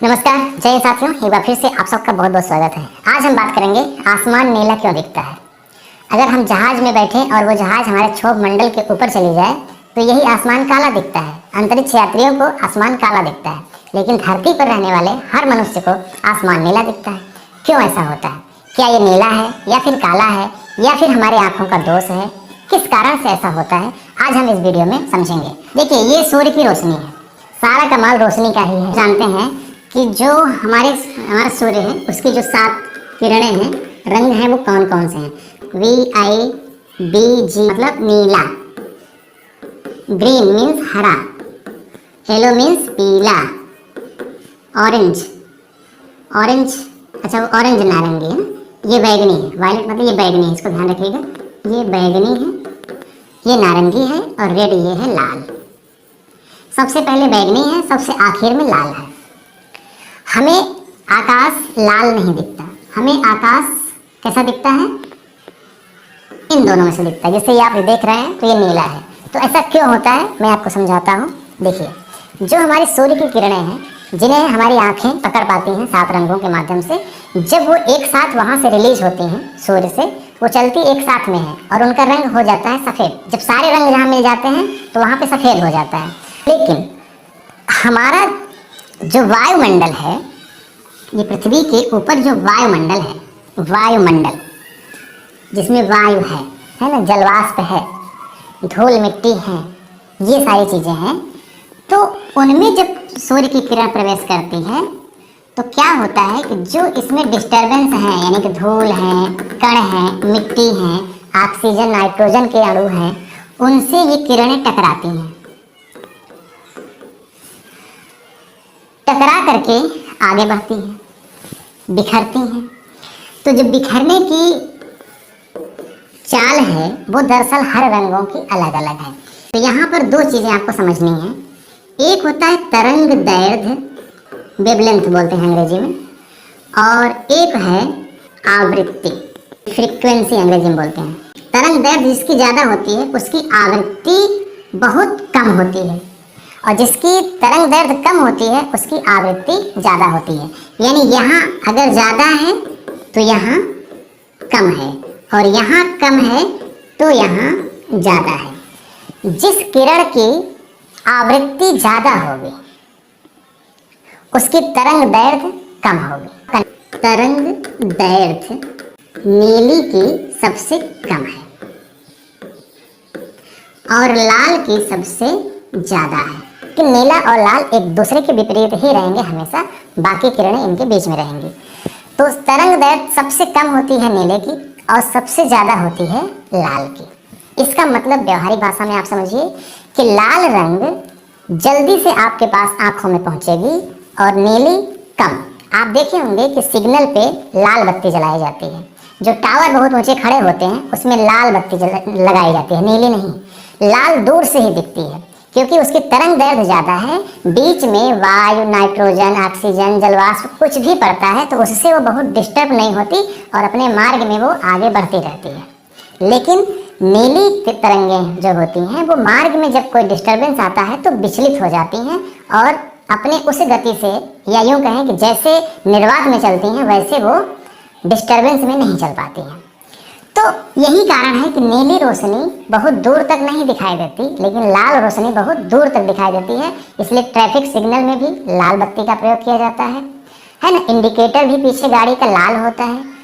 नमस्कार, जय साथियों, एक बार फिर से आप सबका बहुत बहुत स्वागत है। आज हम बात करेंगे आसमान नीला क्यों दिखता है। अगर हम जहाज में बैठे और वो जहाज हमारे क्षोभ मंडल के ऊपर चली जाए तो यही आसमान काला दिखता है। अंतरिक्ष यात्रियों को आसमान काला दिखता है, लेकिन धरती पर रहने वाले हर मनुष्य को आसमान नीला दिखता है। क्यों ऐसा होता है? क्या ये नीला है या फिर काला है या फिर हमारे आँखों का दोष है? किस कारण से ऐसा होता है, आज हम इस वीडियो में समझेंगे। देखिए, ये सूर्य की रोशनी है, सारा कमाल रोशनी का ही है। जानते हैं कि जो हमारा सूर्य है उसकी जो 7 किरणें हैं, रंग हैं, वो कौन कौन से हैं? VIBG मतलब नीला, ग्रीन मीन्स हरा, येलो मीन्स पीला, ऑरेंज अच्छा वो ऑरेंज नारंगी है, ये बैगनी है, वायलेट मतलब ये बैगनी है, इसको ध्यान रखिएगा, ये बैगनी है, ये नारंगी है और रेड ये है लाल। सबसे पहले बैगनी है, सबसे आखिर में लाल है। हमें आकाश लाल नहीं दिखता, हमें आकाश कैसा दिखता है? इन दोनों में से दिखता है। जैसे ये आप देख रहे हैं तो ये नीला है। तो ऐसा क्यों होता है मैं आपको समझाता हूँ। देखिए, जो हमारी सूर्य की किरणें हैं, जिन्हें हमारी आंखें पकड़ पाती हैं 7 रंगों के माध्यम से, जब वो एक साथ वहाँ से रिलीज होती हैं सूर्य से, वो चलती एक साथ में है और उनका रंग हो जाता है सफ़ेद। जब सारे रंग जहाँ मिल जाते हैं तो वहाँ पे सफ़ेद हो जाता है। लेकिन हमारा जो वायुमंडल है, ये पृथ्वी के ऊपर जो वायुमंडल है, वायुमंडल जिसमें वायु है ना, जलवाष्प है, धूल मिट्टी है, ये सारी चीज़ें हैं, तो उनमें जब सूर्य की किरण प्रवेश करती है तो क्या होता है कि जो इसमें डिस्टर्बेंस है, यानी कि धूल है, कण है, मिट्टी है, ऑक्सीजन नाइट्रोजन के अणु हैं, उनसे ये किरणें टकराती हैं, टकरा करके आगे बढ़ती हैं, बिखरती हैं। तो जो बिखरने की चाल है वो दरअसल हर रंगों की अलग अलग है। तो यहाँ पर 2 चीज़ें आपको समझनी है। एक होता है तरंग दैर्ध्य, वेवलेंथ बोलते हैं अंग्रेजी में, और एक है आवृत्ति, फ्रीक्वेंसी अंग्रेजी में बोलते हैं। तरंग दैर्ध्य जिसकी ज़्यादा होती है उसकी आवृत्ति बहुत कम होती है, और जिसकी तरंग दैर्ध्य कम होती है उसकी आवृत्ति ज़्यादा होती है। यानी यहाँ अगर ज़्यादा है तो यहाँ कम है, और यहाँ कम है तो यहाँ ज़्यादा है। जिस किरण की आवृत्ति ज़्यादा होगी उसकी तरंग दैर्ध्य कम होगी। तरंग दैर्ध्य नीली की सबसे कम है और लाल की सबसे ज़्यादा है। कि नीला और लाल एक दूसरे के विपरीत ही रहेंगे हमेशा, बाकी किरणें इनके बीच में रहेंगी। तो तरंग दैर्ध्य सबसे कम होती है नीले की और सबसे ज़्यादा होती है लाल की। इसका मतलब व्यवहारिक भाषा में आप समझिए कि लाल रंग जल्दी से आपके पास आँखों में पहुँचेगी और नीली कम। आप देखे होंगे कि सिग्नल पे लाल बत्ती जलाई जाती है, जो टावर बहुत ऊंचे खड़े होते हैं उसमें लाल बत्ती लगाई जाती है, नीली नहीं। लाल दूर से ही दिखती है क्योंकि उसकी तरंग दैर्ध्य ज़्यादा है, बीच में वायु, नाइट्रोजन, ऑक्सीजन, जलवाष्प कुछ भी पड़ता है तो उससे वो बहुत डिस्टर्ब नहीं होती और अपने मार्ग में वो आगे बढ़ती रहती है। लेकिन नीली तरंगें जो होती हैं वो मार्ग में जब कोई डिस्टर्बेंस आता है तो विचलित हो जाती हैं और अपने उस गति से, या यूँ कहें कि जैसे निर्वात में चलती हैं वैसे वो डिस्टर्बेंस में नहीं चल पाती हैं। तो यही कारण है कि नीली रोशनी बहुत दूर तक नहीं दिखाई देती, लेकिन लाल रोशनी बहुत दूर तक दिखाई देती है। इसलिए ट्रैफिक सिग्नल में भी लाल बत्ती का प्रयोग किया जाता है ना। इंडिकेटर भी पीछे गाड़ी का लाल होता है।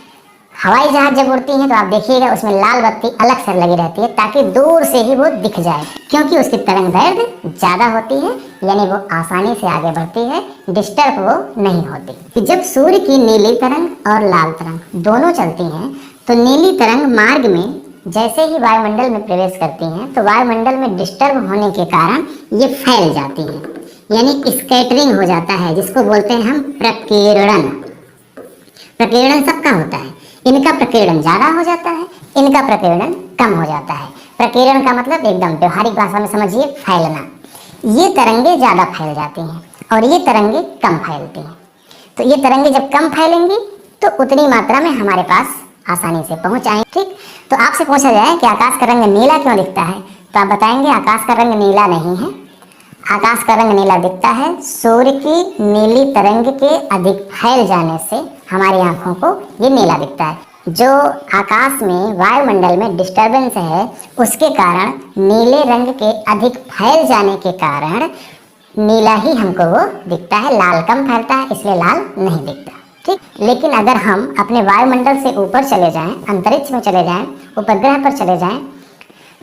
हवाई जहाज जब उड़ती हैं तो आप देखिएगा उसमें लाल बत्ती अलग से लगी रहती है ताकि दूर से ही वो दिख जाए, क्योंकि उसकी तरंग दैर्ध्य ज़्यादा होती है, यानी वो आसानी से आगे बढ़ती है, डिस्टर्ब वो नहीं होती। जब सूर्य की नीली तरंग और लाल तरंग दोनों चलती हैं तो नीली तरंग मार्ग में जैसे ही वायुमंडल में प्रवेश करती हैं तो वायुमंडल में डिस्टर्ब होने के कारण ये फैल जाती हैं, यानी स्कैटरिंग हो जाता है, जिसको बोलते हैं हम प्रकीर्णन। प्रकीर्णन सबका होता है, इनका प्रकीर्णन ज़्यादा हो जाता है, इनका प्रकीर्णन कम हो जाता है। प्रकीर्णन का मतलब एकदम व्यवहारिक भाषा में समझिए फैलना। ये तरंगे ज़्यादा फैल जाती हैं और ये तरंगे कम फैलती हैं। तो ये तरंगे जब कम फैलेंगी तो उतनी मात्रा में हमारे पास आसानी से पहुंच आएंगे। ठीक, तो आपसे पूछा जाए कि आकाश का रंग नीला क्यों दिखता है, तो आप बताएंगे आकाश का रंग नीला नहीं है, आकाश का रंग नीला दिखता है सूर्य की नीली तरंग के अधिक फैल जाने से हमारी आंखों को ये नीला दिखता है। जो आकाश में वायुमंडल में डिस्टरबेंस है उसके कारण नीले रंग के अधिक फैल जाने के कारण नीला ही हमको वो दिखता है, लाल कम फैलता है इसलिए लाल नहीं दिखता। ठीक, लेकिन अगर हम अपने वायुमंडल से ऊपर चले जाएं, अंतरिक्ष में चले जाएं, उपग्रह पर चले जाएं,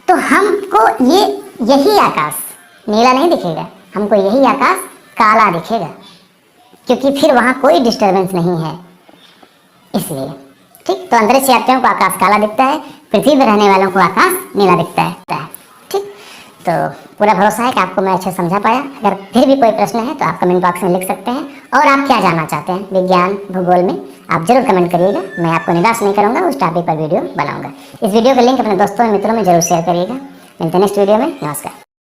तो हमको यही आकाश नीला नहीं दिखेगा, हमको यही आकाश काला दिखेगा, क्योंकि फिर वहाँ कोई डिस्टरबेंस नहीं है इसलिए। ठीक, तो अंतरिक्ष यात्रियों को आकाश काला दिखता है, पृथ्वी पर रहने वालों को आकाश नीला दिखता है। ठीक, तो पूरा भरोसा है कि आपको मैं अच्छे समझा पाया। अगर फिर भी कोई प्रश्न है तो आप कमेंट बॉक्स में लिख सकते हैं, और आप क्या जानना चाहते हैं विज्ञान भूगोल में आप जरूर कमेंट करिएगा, मैं आपको निराश नहीं करूँगा, उस टॉपिक पर वीडियो बनाऊँगा। इस वीडियो का लिंक अपने दोस्तों और मित्रों में जरूर शेयर करिएगा। मिलते हैं नेक्स्ट वीडियो में, नमस्कार।